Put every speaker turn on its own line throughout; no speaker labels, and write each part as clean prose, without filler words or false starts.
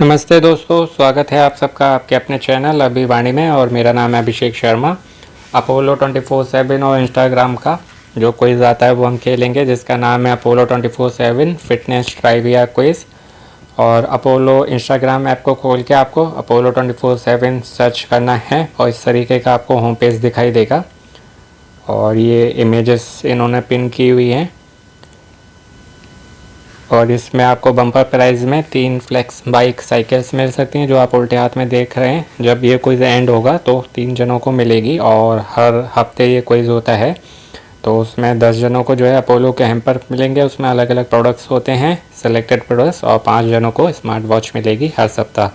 नमस्ते दोस्तों, स्वागत है आप सबका आपके अपने चैनल अभिवाणी में। और मेरा नाम है अभिषेक शर्मा। अपोलो 24/7 और इंस्टाग्राम का जो क्विज़ आता है वो हम खेलेंगे, जिसका नाम है अपोलो 24/7 फिटनेस ट्राइविया क्विज़। और अपोलो इंस्टाग्राम ऐप को खोल के आपको अपोलो 24/7 सर्च करना है और इस तरीके का आपको होम पेज दिखाई देगा। और ये इमेजेस इन्होंने पिन की हुई हैं और इसमें आपको बम्पर प्राइस में 3 फ्लेक्स बाइक साइकिल्स मिल सकती हैं, जो आप उल्टे हाथ में देख रहे हैं। जब ये क्विज़ एंड होगा तो 3 जनों को मिलेगी और हर हफ्ते ये क्विज़ होता है, तो उसमें 10 जनों को जो है अपोलो के हैम्पर मिलेंगे। उसमें अलग अलग प्रोडक्ट्स होते हैं, सेलेक्टेड प्रोडक्ट्स, और 5 जनों को स्मार्ट वॉच मिलेगी हर सप्ताह।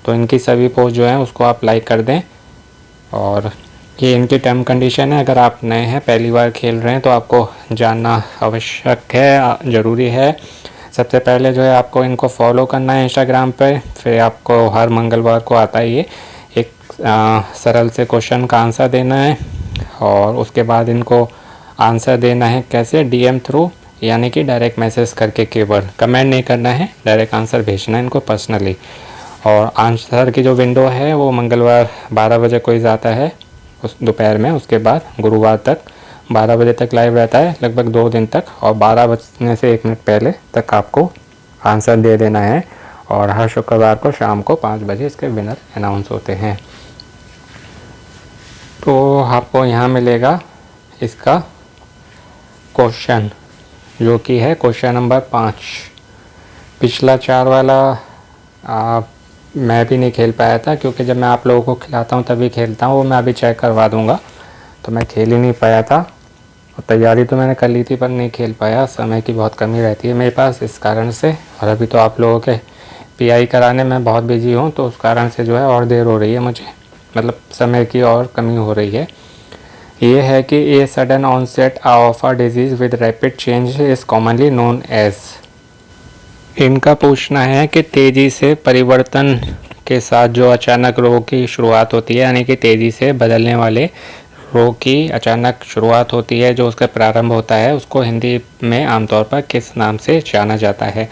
तो इनकी सभी पोस्ट जो हैं उसको आप लाइक कर दें। और ये इनकी टर्म कंडीशन है। अगर आप नए हैं, पहली बार खेल रहे हैं, तो आपको जानना आवश्यक है, ज़रूरी है। सबसे पहले जो है आपको इनको फॉलो करना है इंस्टाग्राम पे। फिर आपको हर मंगलवार को आता है ये एक सरल से क्वेश्चन का आंसर देना है। और उसके बाद इनको आंसर देना है कैसे, डीएम थ्रू, यानी कि डायरेक्ट मैसेज करके। केवल कमेंट नहीं करना है, डायरेक्ट आंसर भेजना है इनको पर्सनली। और आंसर की जो विंडो है वो मंगलवार 12 बजे क्विज़ आता है उस दोपहर में। उसके बाद गुरुवार तक 12 बजे तक लाइव रहता है, लगभग 2 दिन तक। और 12 बजने से 1 मिनट पहले तक आपको आंसर दे देना है। और हर शुक्रवार को शाम को 5 बजे इसके विनर अनाउंस होते हैं। तो आपको यहाँ मिलेगा इसका क्वेश्चन, जो कि है क्वेश्चन नंबर 5। पिछला 4 वाला मैं भी नहीं खेल पाया था, क्योंकि जब मैं आप लोगों को खिलाता हूँ तभी खेलता हूँ। वो मैं अभी चेक करवा दूँगा। तो मैं खेल ही नहीं पाया था। और तैयारी तो मैंने कर ली थी पर नहीं खेल पाया, समय की बहुत कमी रहती है मेरे पास, इस कारण से। और अभी तो आप लोगों के पीआई कराने में बहुत बिजी हूँ, तो उस कारण से जो है और देर हो रही है मुझे, मतलब समय की और कमी हो रही है। ये है कि a sudden onset of a disease with rapid change is commonly known as. इनका पूछना है कि तेज़ी से परिवर्तन के साथ जो अचानक रोग की शुरुआत होती है, यानी कि तेज़ी से बदलने वाले रोग की अचानक शुरुआत होती है, जो उसका प्रारंभ होता है, उसको हिंदी में आमतौर पर किस नाम से जाना जाता है।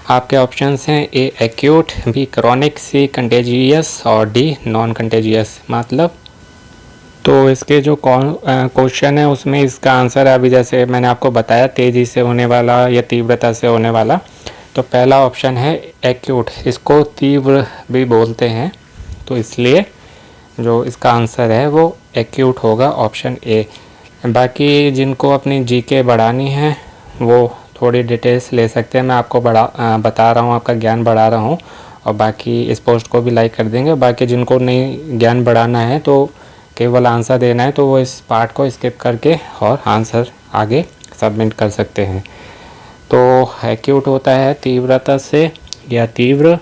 आपके ऑप्शंस हैं ए एक्यूट, बी क्रॉनिक, सी कंटेजियस और डी नॉन कंटेजियस। मतलब तो इसके जो क्वेश्चन है उसमें इसका आंसर है, अभी जैसे मैंने आपको बताया, तेज़ी से होने वाला या तीव्रता से होने वाला। तो पहला ऑप्शन है एक्यूट, इसको तीव्र भी बोलते हैं, तो इसलिए जो इसका आंसर है वो एक्यूट होगा, ऑप्शन ए। बाकी जिनको अपनी जीके बढ़ानी है वो थोड़ी डिटेल्स ले सकते हैं। मैं आपको बता रहा हूँ, आपका ज्ञान बढ़ा रहा हूँ। और बाकी इस पोस्ट को भी लाइक कर देंगे। बाकी जिनको नहीं ज्ञान बढ़ाना है, तो केवल आंसर देना है, तो वो इस पार्ट को स्किप करके और आंसर आगे सबमिट कर सकते हैं। तो एक्यूट होता है तीव्रता से या तीव्र,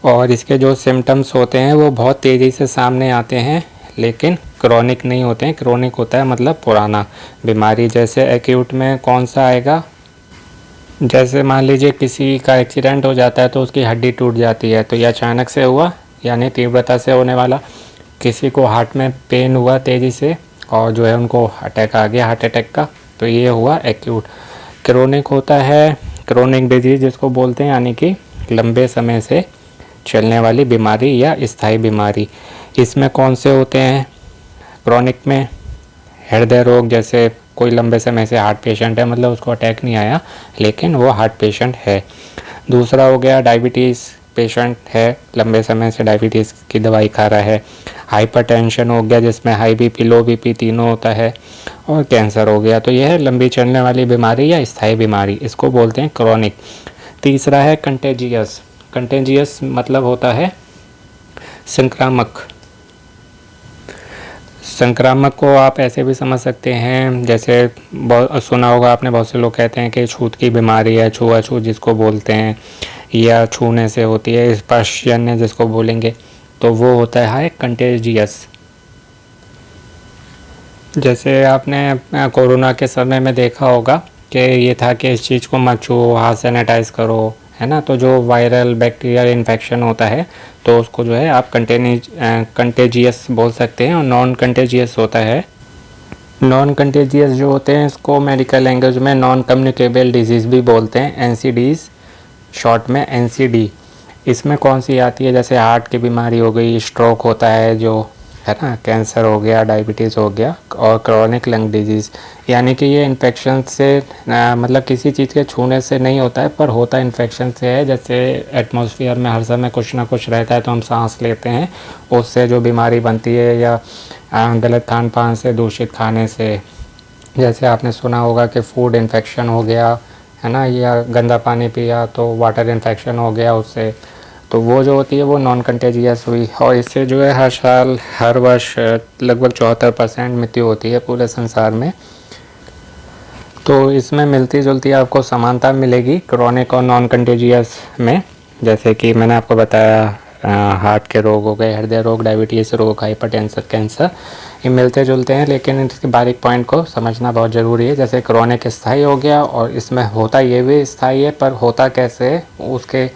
और इसके जो सिम्टम्स होते हैं वो बहुत तेज़ी से सामने आते हैं, लेकिन क्रॉनिक नहीं होते हैं। क्रॉनिक होता है मतलब पुराना बीमारी। जैसे एक्यूट में कौन सा आएगा, जैसे मान लीजिए किसी का एक्सीडेंट हो जाता है तो उसकी हड्डी टूट जाती है, तो ये अचानक से हुआ, यानी तीव्रता से होने वाला। किसी को हार्ट में पेन हुआ तेज़ी से और जो है उनको अटैक आ गया, हार्ट अटैक का, तो ये हुआ एक्यूट। क्रोनिक होता है क्रोनिक डिजीज़ जिसको बोलते हैं, यानी कि लंबे समय से चलने वाली बीमारी या स्थायी बीमारी। इसमें कौन से होते हैं क्रोनिक में, हृदय रोग, जैसे कोई लंबे समय से हार्ट पेशेंट है, मतलब उसको अटैक नहीं आया लेकिन वो हार्ट पेशेंट है। दूसरा हो गया डायबिटीज़, पेशेंट है लंबे समय से डायबिटीज़ की दवाई खा रहा है। हाइपरटेंशन हो गया, जिसमें हाई बीपी लो बीपी तीनों होता है। और कैंसर हो गया। तो यह है लंबी चलने वाली बीमारी या स्थायी बीमारी, इसको बोलते हैं क्रॉनिक। तीसरा है कंटेजियस। कंटेजियस मतलब होता है संक्रामक। संक्रामक को आप ऐसे भी समझ सकते हैं, जैसे बहुत सुना होगा आपने, बहुत से लोग कहते हैं कि छूत की बीमारी है, छुआछूत जिसको बोलते हैं, या छूने से होती है, स्पर्शजन्य जिसको बोलेंगे, तो वो होता है कंटेजियस। जैसे आपने कोरोना के समय में देखा होगा कि ये था कि इस चीज़ को मत छुओ, हाथ सैनिटाइज़ करो, है ना। तो जो वायरल बैक्टीरियल इन्फेक्शन होता है तो उसको जो है आप कंटेजियस बोल सकते हैं। और नॉन कंटेजियस होता है, नॉन कंटेजियस जो होते हैं इसको मेडिकल लैंग्वेज में नॉन कम्युनिकेबल डिजीज़ भी बोलते हैं, एनसीडीज़, शॉर्ट में एनसीडी। इसमें कौन सी आती है, जैसे हार्ट की बीमारी हो गई, स्ट्रोक होता है जो है ना, कैंसर हो गया, डायबिटीज़ हो गया, और क्रॉनिक लंग डिजीज़, यानी कि ये इन्फेक्शन से मतलब किसी चीज़ के छूने से नहीं होता है, पर होता इन्फेक्शन से है। जैसे एटमॉस्फेयर में हर समय कुछ ना कुछ रहता है तो हम सांस लेते हैं, उससे जो बीमारी बनती है, या गलत खान पान से, दूषित खाने से, जैसे आपने सुना होगा कि फूड इन्फेक्शन हो गया है ना, या गंदा पानी पिया तो वाटर इन्फेक्शन हो गया उससे, तो वो जो होती है वो नॉन कंटेजियस हुई। और इससे जो है हर साल, हर वर्ष लगभग 74% मृत्यु होती है पूरे संसार में। तो इसमें मिलती जुलती आपको समानता मिलेगी क्रॉनिक और नॉन कंटेजियस में। जैसे कि मैंने आपको बताया, हार्ट के रोग हो गए, हृदय रोग, डायबिटीज़ रोग, हाइपरटेंशन, कैंसर, ये मिलते जुलते हैं, लेकिन इसके बारीक पॉइंट को समझना बहुत ज़रूरी है। जैसे क्रॉनिक स्थायी हो गया, और इसमें होता ये भी स्थायी है, पर होता कैसे है उसके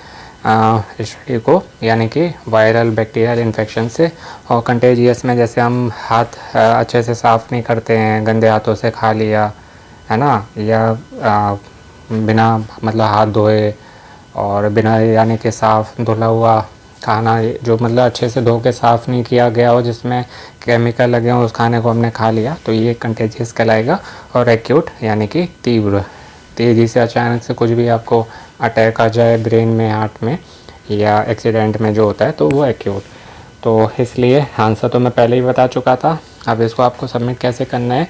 स्टडी को, यानी कि वायरल बैक्टीरियल इन्फेक्शन से। और कंटेजियस में जैसे हम हाथ अच्छे से साफ़ नहीं करते हैं, गंदे हाथों से खा लिया है ना, या बिना मतलब हाथ धोए, और बिना यानी कि साफ़ धुला हुआ खाना, जो मतलब अच्छे से धो के साफ़ नहीं किया गया हो, जिसमें केमिकल लगे हों, उस खाने को हमने खा लिया, तो ये कंटेजियस कहलाएगा। और एक्यूट यानी कि तीव्र, तेज़ी से अचानक से कुछ भी आपको अटैक आ जाए ब्रेन में, हार्ट में, या एक्सीडेंट में जो होता है, तो वो एक्यूट। तो इसलिए आंसर तो मैं पहले ही बता चुका था। अब इसको आपको सबमिट कैसे करना है,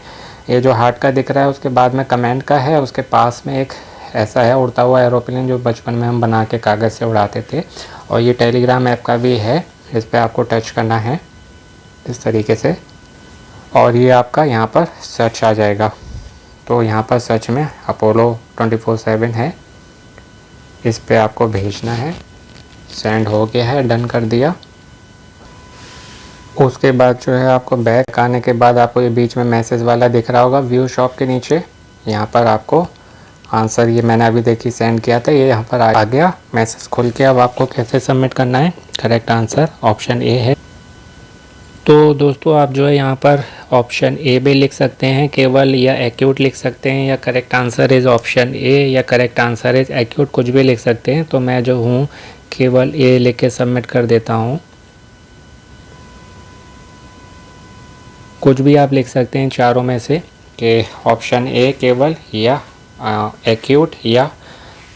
ये जो हार्ट का दिख रहा है उसके बाद में कमेंट का है, उसके पास में एक ऐसा है उड़ता हुआ एरोप्लेन, जो बचपन में हम बना के कागज़ से उड़ाते थे। और ये टेलीग्राम ऐप का भी है, इस पर आपको टच करना है इस तरीके से, और ये आपका यहाँ पर सर्च आ जाएगा। तो यहाँ पर सर्च में अपोलो 24/7 है, इस पर आपको भेजना है। सेंड हो गया है, डन कर दिया। उसके बाद जो है आपको बैक आने के बाद आपको ये बीच में मैसेज वाला दिख रहा होगा, व्यू शॉप के नीचे, यहाँ पर आपको आंसर, ये मैंने अभी देखी सेंड किया था, ये यहाँ पर आ गया मैसेज खुल के। अब आपको कैसे सबमिट करना है, करेक्ट आंसर ऑप्शन ए है। तो दोस्तों आप जो है यहाँ पर ऑप्शन ए भी लिख सकते हैं केवल, या एक्यूट लिख सकते हैं, या correct answer is option A, या करेक्ट आंसर इज़ एक्यूट, कुछ भी लिख सकते हैं। तो मैं जो हूँ केवल ए लिख के सबमिट कर देता हूँ। कुछ भी आप लिख सकते हैं चारों में से, कि ऑप्शन ए केवल, या एक्यूट, या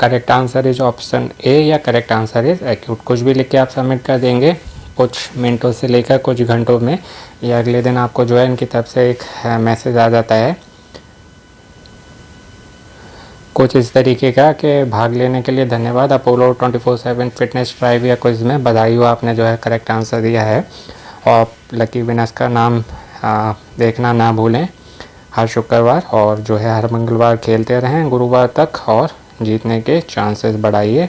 correct answer is option A, या करेक्ट आंसर इज एक्यूट, कुछ भी लिख के आप सबमिट कर देंगे। कुछ मिनटों से लेकर कुछ घंटों में, या अगले दिन आपको जो है इनकी तरफ से एक मैसेज आ जाता है कुछ इस तरीके का, कि भाग लेने के लिए धन्यवाद, अपोलो 24/7 फिटनेस ड्राइव या क्विज में बधाई हो, आपने जो है करेक्ट आंसर दिया है। और लकी विनर्स का नाम देखना ना भूलें हर शुक्रवार, और जो है हर मंगलवार खेलते रहें गुरुवार तक, और जीतने के चांसेस बढ़ाइए।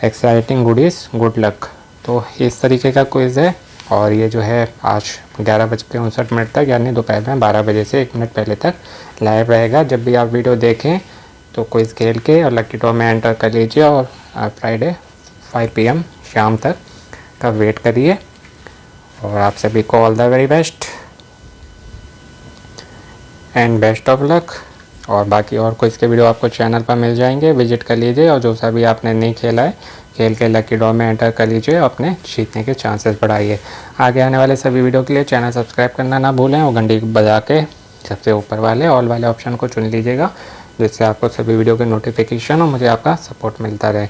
Exciting goodies, good luck. तो इस तरीके का क्विज़ है, और ये जो है आज 11:59 तक, यानी दोपहर में 12 बजे से 1 मिनट पहले तक लाइव रहेगा। जब भी आप वीडियो देखें तो क्विज़ खेल के और लकी ड्रॉ में एंटर कर लीजिए, और फ्राइडे 5 PM शाम तक का वेट करिए। और आप सभी को all the very best and best of luck. और बाकी और कोई इसके वीडियो आपको चैनल पर मिल जाएंगे, विजिट कर लीजिए। और जो सा भी आपने नहीं खेला है, खेल के लकी ड्रॉ में एंटर कर लीजिए, अपने जीतने के चांसेस बढ़ाइए। आगे आने वाले सभी वीडियो के लिए चैनल सब्सक्राइब करना ना भूलें, और घंटी बजा के सबसे ऊपर वाले ऑल वाले ऑप्शन को चुन लीजिएगा, जिससे आपको सभी वीडियो के नोटिफिकेशन और मुझे आपका सपोर्ट मिलता रहे।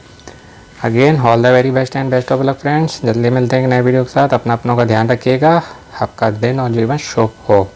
Again all the very best and best of luck friends. जल्दी मिलते हैं नए वीडियो के साथ। अपनों का ध्यान रखिएगा। आपका दिन और जीवन शुभ हो।